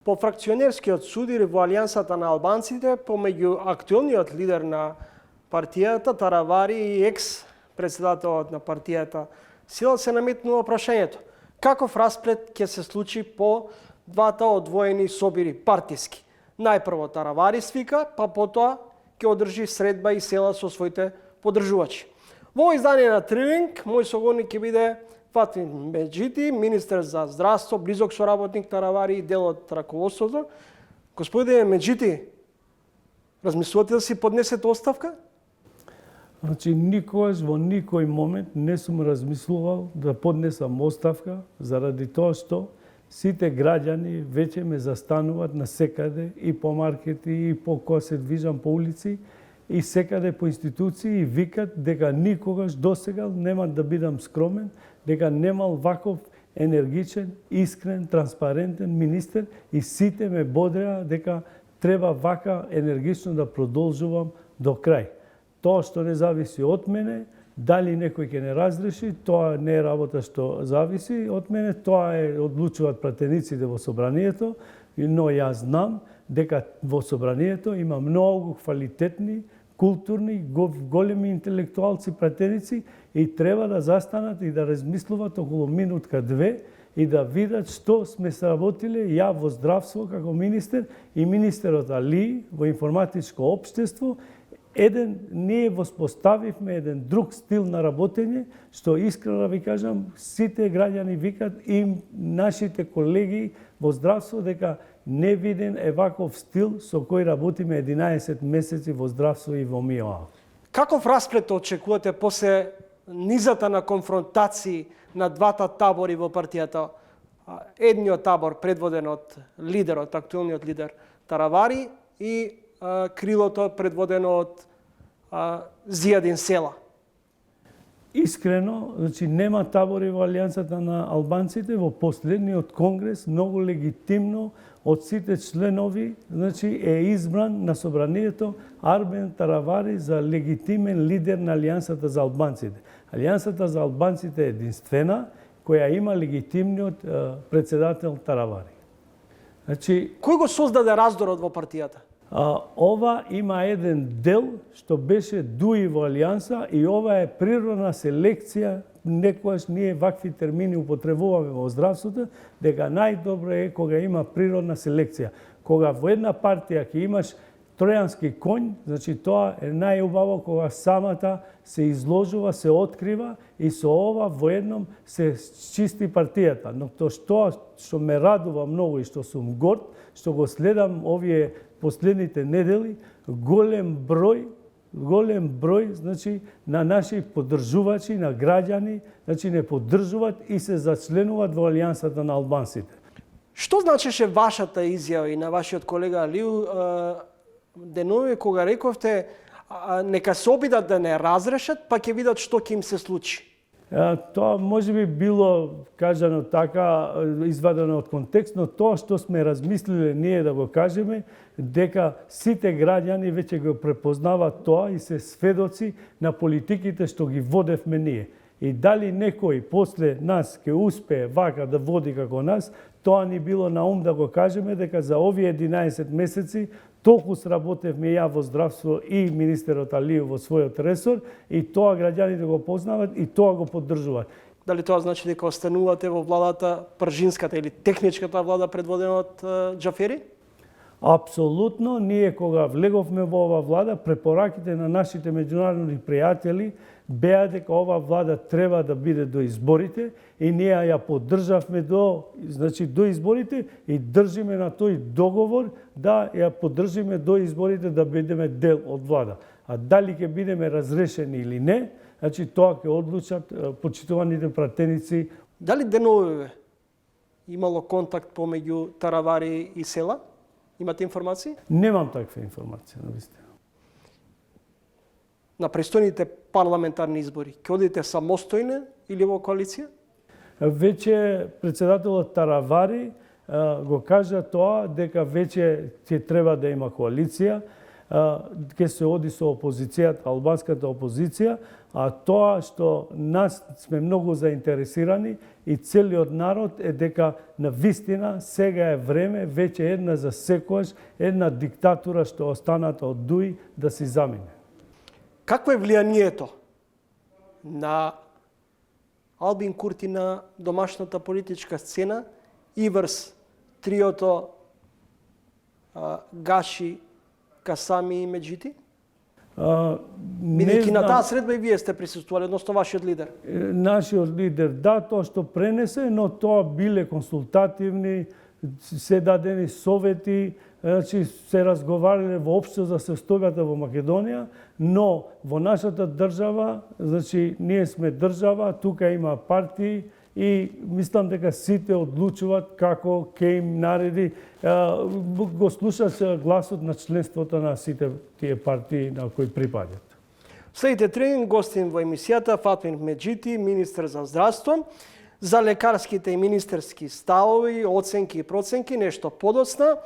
По фракционерскиот судир во Алијансата на албанците, помеѓу актуелниот лидер на партијата Таравари и екс-председателот на партијата Сила, се наметнува прашањето: каков расплет ќе се случи по двата одвоени собири партиски? Најпрво Таравари свика, па потоа ќе одржи средба и Села со своите поддржувачи. Во издание на Трилинг, мој соговорник ќе биде Фатми Меджити, министер за здравство, близок соработник Таравари и дел од раководството. Господине Меджити, размислувате да си поднесете оставка? Значи, никогаш во никој момент не сум размислувал да поднесам оставка, заради тоа што сите граѓани веќе ме застануваат на секаде, и по маркети, и по кога се движам по улици, и секаде по институции, и викат дека никогаш досега нема да бидам скромен, дека немал ваков енергичен, искрен, транспарентен министер, и сите ме бодреа дека треба вака енергично да продолжувам до крај. Тоа што не зависи од мене, дали некој ќе не разреши, тоа не е работа што зависи од мене, тоа одлучуваат пратениците во собранието, но јас знам дека во собранието има многу квалитетни, културни, големи интелектуалци, пратеници, и треба да застанат и да размислуват околу минутка-две и да видат што сме сработиле ја во здравство како министер и министерот Али во информатичко општество. Ние воспоставивме еден друг стил на работење, што искрено ви кажам, сите граѓани викат и нашите колеги во здравство дека не виден е ваков стил со кој работиме 11 месеци во здравство и во МИОА. Каков расплет очекувате после низата на конфронтации на двата табори во партијата? Едниот табор предводен од лидерот, актуелниот лидер Таравари, и крилото предводено од Зијадин Села. Искрено, значи нема табори во Алијансата на албанците. Во последниот конгрес многу легитимно од сите членови, значи е избран на собранието Арбен Таравари за легитимен лидер на Алијансата за албанците. Алијансата за албанците е единствена која има легитимниот председател Таравари. Значи, кој го создаде раздорот во партијата? Ова има еден дел што беше дуи во Алијанса, и ова е природна селекција. Некојаш ние вакви термини употребуваме во здравството, дека најдобро е кога има природна селекција. Кога во една партија ќе имаш тројански конј, значи тоа е најубаво кога самата се изложува, се открива, и со ова во едном се чисти партијата. Но тоа што ме радува многу и што сум горд, што го следам овие последните недели, голем број, значи, на наши поддржувачи, на граѓани, значи не поддржуваат и се зачленуваат во Алијансата на албанците. Што значеше вашата изјава и на вашиот колега Алиу денови кога рековте нека се обидат да не разрешат, па ќе видат што ќе им се случи? Тоа може би било кажано така, извадено од контекст, но тоа што сме размислиле ние да го кажеме, дека сите граѓани веќе го препознаваат тоа и се сведоци на политиките што ги водевме ние. И дали некој после нас ќе успее вака да води како нас, тоа ни било на ум да го кажеме дека за овие 11 месеци толку сработевме ја во здравство и министерот Алиев во својот ресор, и тоа граѓаните го познават и тоа го поддржуваат. Дали тоа значи дека останувате во владата пржинската или техничката влада предводена од Џафери? Апсолутно, ние кога влеговме во ова влада, препораките на нашите меѓународни пријатели беа дека ова влада треба да биде до изборите, и ние ја поддржавме до изборите и држиме на тој договор да ја поддржиме до изборите, да бидеме дел од влада. А дали ќе бидеме разрешени или не, значи тоа ќе одлучат почитуваните пратеници. Дали деновиве имало контакт помеѓу Таравари и Села? Имате информации? Немам таква информација, навистина. На престојните парламентарни избори ќе одите самостојно или во коалиција? Веќе председателот Таравари го кажа тоа дека веќе ќе треба да има коалиција. ќе се оди со опозицијата, албанската опозиција, а тоа што нас сме многу заинтересирани и целиот народ е дека на вистина сега е време веќе една за секојаш една диктатура што останата од Дуи да си замине. Какво е влиянието на Албин Курти на домашната политичка сцена и врз триото Гаши, Касами и Меджити? Бидејќи на таа средба и вие сте присуствували, односно вашиот лидер. Нашиот лидер, да, тоа што пренесе, но тоа биле консултативни, се дадени совети, значи се разговарале воопшто за состојбата во Македонија, но во нашата држава, значи ние сме држава, тука има партии и мислам дека сите одлучуваат како ќе им нареди. Го слушаше гласот на членството на сите тие партии на кои припаѓаат. Следите тренинг гостин во емисијата Фатмин Меджити, министер за здравство, за лекарските и министерски ставови, оценки и проценки, нешто подоцна.